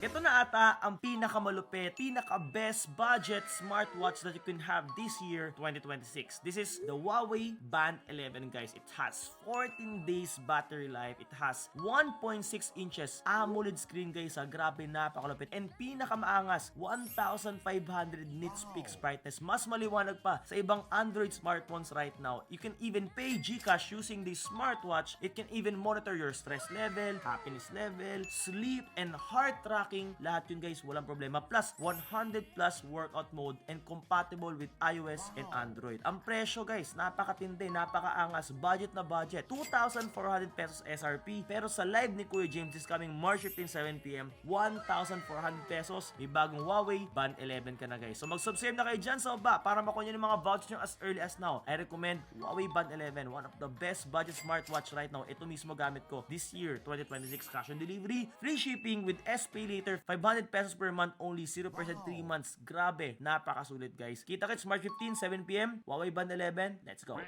Ito na ata ang pinakamalupit, pinaka-best budget smartwatch that you can have this year, 2026. This is the Huawei Band 11, guys. It has 14 days battery life. It has 1.6 inches AMOLED screen, guys. Grabe, napakalupit. And pinakamaangas, 1,500 nits peaks brightness. Mas maliwanag pa sa ibang Android smartphones right now. You can even pay GCash using this smartwatch. It can even monitor your stress level, happiness level, sleep, and heart tracking. Lahat yun, guys, walang problema. Plus 100 plus workout mode and compatible with iOS and Android. Ang presyo, guys, napakatindi, napakaangas. Budget na budget, 2,400 pesos SRP. Pero sa live ni Kuya James is coming March 15, 7pm, 1,400 pesos. May bagong Huawei Band 11 ka na, guys. So mag-subscribe na kayo dyan sa baba para makuha nyo yung mga vouchers nyo as early as now. I recommend Huawei Band 11, one of the best budget smartwatch right now. Ito mismo gamit ko this year, 2026. Cash on delivery, free shipping with SPay later, 500 pesos per month, only 0% 3 months. Grabe, napakasulit, guys. Kita kits March 15, 7pm, Huawei Band 11. Let's go.